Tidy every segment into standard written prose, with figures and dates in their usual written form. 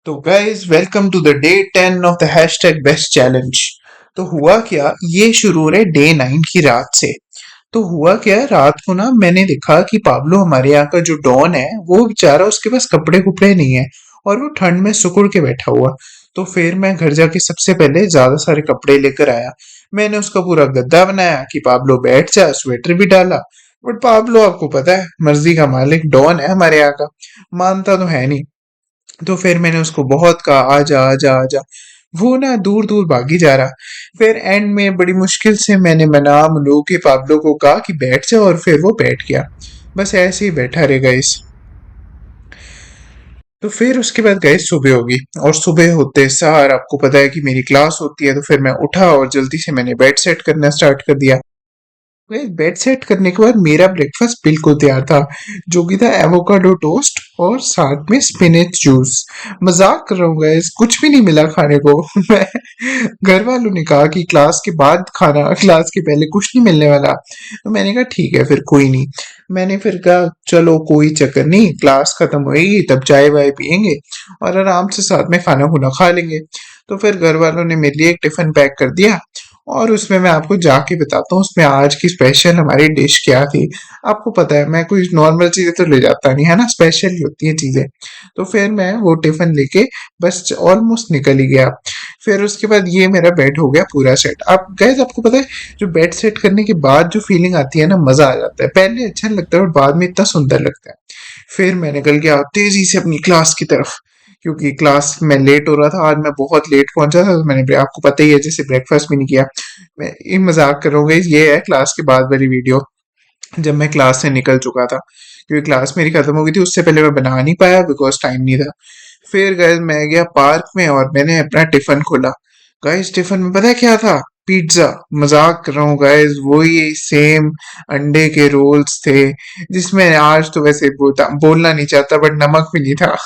तो guys welcome to the day 10 of the hashtag best challenge. तो हुआ क्या, ये शुरू हो रहे डे 9 की रात से। तो हुआ क्या, रात को ना मैंने देखा कि पाब्लो हमारे यहाँ का जो डॉन है वो बेचारा, उसके पास कपड़े कुपड़े नहीं है और वो ठंड में सुकुड़ के बैठा हुआ। तो फिर मैं घर जाके सबसे पहले ज्यादा सारे कपड़े लेकर आया। मैंने उसका पूरा गद्दा बनाया कि पाब्लो बैठ जाए, स्वेटर भी डाला। बट पाब्लो आपको पता है, मर्जी का मालिक, डॉन है हमारे यहाँ का, मानता तो है नहीं। तो फिर मैंने उसको बहुत कहा, आजा आजा आजा। वो ना दूर दूर भागी जा रहा। फिर एंड में बड़ी मुश्किल से मैंने मना मनो के पाब्लो को कहा कि बैठ जा, और फिर वो बैठ गया। बस ऐसे ही बैठा रहेगा इस। तो फिर उसके बाद गए, सुबह होगी। और सुबह होते सार आपको पता है कि मेरी क्लास होती है, तो फिर मैं उठा और जल्दी से मैंने बेड सेट करना स्टार्ट कर दिया। गाइस बेड सेट करने के बाद मेरा ब्रेकफास्ट बिल्कुल तैयार था, जो कि था एवोकाडो टोस्ट और साथ में स्पिनच जूस। मजाक कर रहा हूँ गाइस, कुछ भी नहीं मिला खाने को। मैं घर वालों ने कहा कि क्लास के बाद खाना, क्लास के पहले कुछ नहीं मिलने वाला। तो मैंने कहा ठीक है फिर, कोई नहीं। मैंने फिर कहा चलो कोई चक्कर नहीं, क्लास खत्म होएगी तब चाय वाय पियेंगे और आराम से साथ में खाना खुना खा लेंगे। तो फिर घर वालों ने मेरे लिए एक टिफिन पैक कर दिया। और उसमें मैं आपको जाके बताता हूँ उसमें आज की स्पेशल हमारी डिश क्या थी। आपको पता है मैं कोई नॉर्मल चीजें तो ले जाता नहीं है ना, स्पेशल ही होती है चीजें। तो फिर मैं वो टिफिन लेके बस ऑलमोस्ट निकल ही गया। फिर उसके बाद ये मेरा बेड हो गया पूरा सेट। अब गैस आपको पता है, जो बेड सेट करने के बाद जो फीलिंग आती है ना, मजा आ जाता है। पहले अच्छा नहीं लगता है और बाद में इतना सुंदर लगता है। फिर मैं निकल गया तेजी से अपनी क्लास की तरफ, क्योंकि क्लास में लेट हो रहा था। आज मैं बहुत लेट पहुंचा था, तो मैंने आपको पता ही है जैसे ब्रेकफास्ट भी नहीं किया। मैं ये मजाक कर रहा हूँ guys, ये है क्लास के बाद वाली वीडियो, जब मैं क्लास से निकल चुका था। क्योंकि क्लास मेरी खत्म हो गई थी, उससे पहले मैं बना नहीं पाया बिकॉज टाइम नहीं था। फिर गैस मैं गया पार्क में और मैंने अपना टिफिन खोला। गाइस टिफिन में पता है क्या था? पिज्जा। मजाक कर रहा हूँ गाइस, वही सेम अंडे के रोल्स थे, जिसमें आज तो वैसे बोलना नहीं चाहता बट नमक भी नहीं था।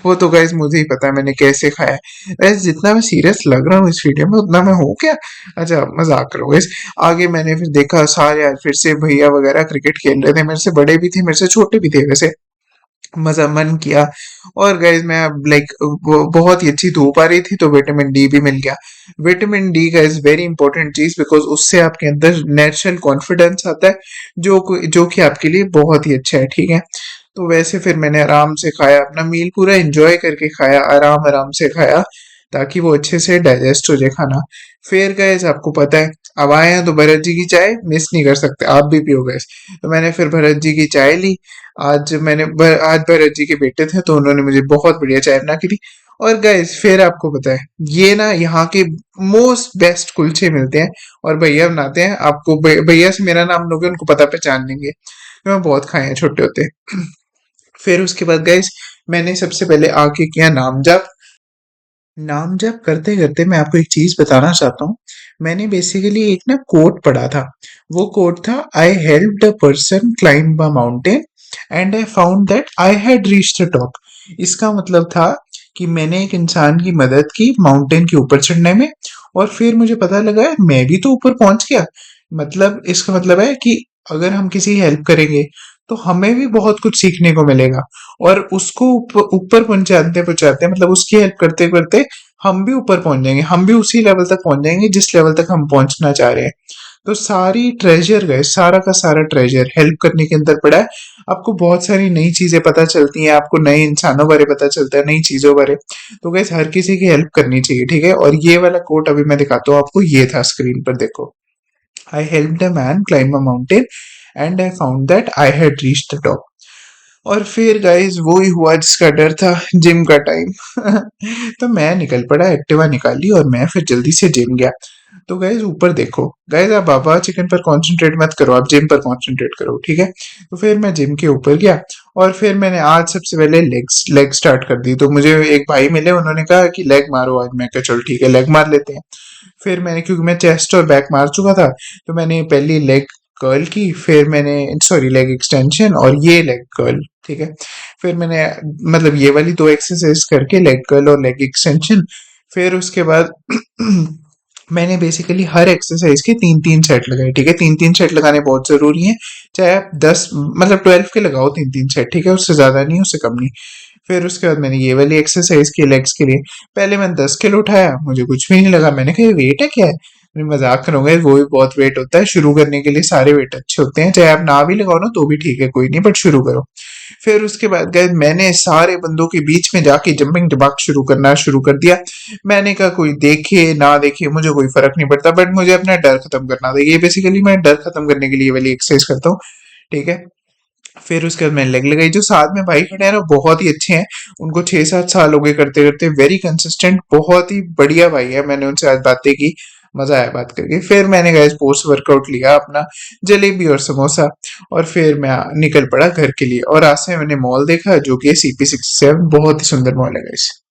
वो तो गाइस मुझे ही पता है मैंने कैसे खाया है। वैसे जितना मैं सीरियस लग रहा हूँ इस वीडियो में, उतना मैं हूँ क्या? अच्छा मजाक करो गाइस। आगे मैंने फिर देखा सारे आज फिर से भैया वगैरह क्रिकेट खेल रहे थे, मेरे से बड़े भी थे मेरे से छोटे भी थे वैसे। मजा मन किया। और गाइस मैं लाइक बहुत ही अच्छी धूप आ रही थी, तो विटामिन डी भी मिल गया। विटामिन डी का इज वेरी इंपॉर्टेंट चीज, बिकॉज उससे आपके अंदर नेचुरल कॉन्फिडेंस आता है, जो कि आपके लिए बहुत ही अच्छा है, ठीक है। तो वैसे फिर मैंने आराम से खाया, अपना मील पूरा एंजॉय करके खाया, आराम आराम से खाया, ताकि वो अच्छे से डाइजेस्ट हो जाए खाना। फिर गए आपको पता है, अब आए हैं तो भरत जी की चाय मिस नहीं कर सकते, आप भी पियो गए। तो मैंने फिर भरत जी की चाय ली। आज भरत जी के बेटे थे, तो उन्होंने मुझे बहुत बढ़िया चाय बना के दी। और गाइस फिर आपको पता है, ये ना यहाँ के मोस्ट बेस्ट कुलचे मिलते हैं और भैया बनाते हैं। आपको भैया से मेरा नाम लोगे उनको पता पहचान लेंगे। मैं बहुत खाए हैं छोटे होते। फिर उसके बाद गाइस मैंने सबसे पहले आके किया नाम जप। नाम जप करते करते मैं आपको एक चीज बताना चाहता हूँ। मैंने बेसिकली एक ना कोट पढ़ा था। वो कोट था, I help the person climb a mountain and I found that I had reach the top. इसका मतलब था कि मैंने एक इंसान की मदद की माउंटेन के ऊपर चढ़ने में, और फिर मुझे पता लगा मैं भी तो ऊपर पहुंच गया। मतलब इसका मतलब है कि अगर हम किसी हेल्प करेंगे तो हमें भी बहुत कुछ सीखने को मिलेगा। और उसको ऊपर पहुंचाते पहुंचाते, मतलब उसकी हेल्प करते करते हम भी ऊपर पहुंच जाएंगे, हम भी उसी लेवल तक पहुंच जाएंगे जिस लेवल तक हम पहुंचना चाह रहे हैं। तो सारी ट्रेजर गए, सारा का सारा ट्रेजर हेल्प करने के अंदर पड़ा है। आपको बहुत सारी नई चीजें पता चलती हैं, आपको नए इंसानों बारे पता चलता है, नई चीजों बारे। तो गैस हर किसी की हेल्प करनी चाहिए, ठीक है। और ये वाला कोट अभी मैं दिखाता हूँ आपको, ये था स्क्रीन पर देखो। I help a man climb a mountain and I found that I had reached the top. और फिर गाइस वो ही हुआ जिसका डर था, जिम का टाइम। तो मैं निकल पड़ा, एक्टिवा निकाली और मैं फिर जल्दी से जिम गया। तो गाइस ऊपर देखो, गाइस आप बाबा चिकन पर कंसंट्रेट मत करो, आप जिम पर कंसंट्रेट करो, ठीक है। तो फिर मैं जिम के ऊपर गया और फिर मैंने आज सबसे पहले लेग स्टार्ट कर दी। तो मुझे एक भाई मिले, उन्होंने कहा कि लेग मारो आज। मैं कहा चल ठीक है, लेग मार लेते हैं। फिर मैंने, क्योंकि मैं चेस्ट और बैक मार चुका था, तो मैंने पहली लेग कर्ल की, फिर मैंने सॉरी लेग एक्सटेंशन और ये लेग कर्ल, ठीक है। फिर मैंने मतलब ये वाली दो एक्सरसाइज करके, लेग कर्ल और लेग एक्सटेंशन। फिर उसके बाद मैंने बेसिकली हर एक्सरसाइज के 3-3 सेट लगाए, ठीक है। 3-3 सेट लगाने बहुत जरूरी है, चाहे आप 10 मतलब 12 के लगाओ 3-3 सेट, ठीक है। उससे ज्यादा नहीं, उससे कम नहीं। फिर उसके बाद मैंने ये वाली एक्सरसाइज की लेग्स के लिए। पहले मैंने 10 किलो उठाया, मुझे कुछ भी नहीं लगा, मैंने कहा ये वेट है क्या है, मैं मजाक करूंगा, वो भी बहुत वेट होता है, शुरू करने के लिए सारे वेट अच्छे होते हैं, चाहे आप ना भी लगाओ ना तो भी ठीक है, कोई नहीं, बट शुरू करो। फिर उसके बाद गए, मैंने सारे बंदों के बीच में जाके जंपिंग जबाक शुरू कर दिया। मैंने कहा कोई देखे ना देखे मुझे कोई फर्क नहीं पड़ता, बट मुझे अपना डर खत्म करना था, ये बेसिकली मैं डर खत्म करने के लिए ये वाली एक्सरसाइज करता हूँ। ठीक है। फिर उसके बाद मैंने लेग लगाई। जो साथ में भाई खड़े हैं ना बहुत ही अच्छे हैं, उनको 6-7 साल हो गए करते करते, वेरी कंसिस्टेंट, बहुत ही बढ़िया भाई है। मैंने उनसे आज बातें की, मजा आया बात करके। फिर मैंने गए पोस्ट वर्कआउट लिया अपना, जलेबी और समोसा, और फिर मैं निकल पड़ा घर के लिए। और आज से मैंने मॉल देखा जो कि CP67, बहुत ही सुंदर मॉल है गाइस।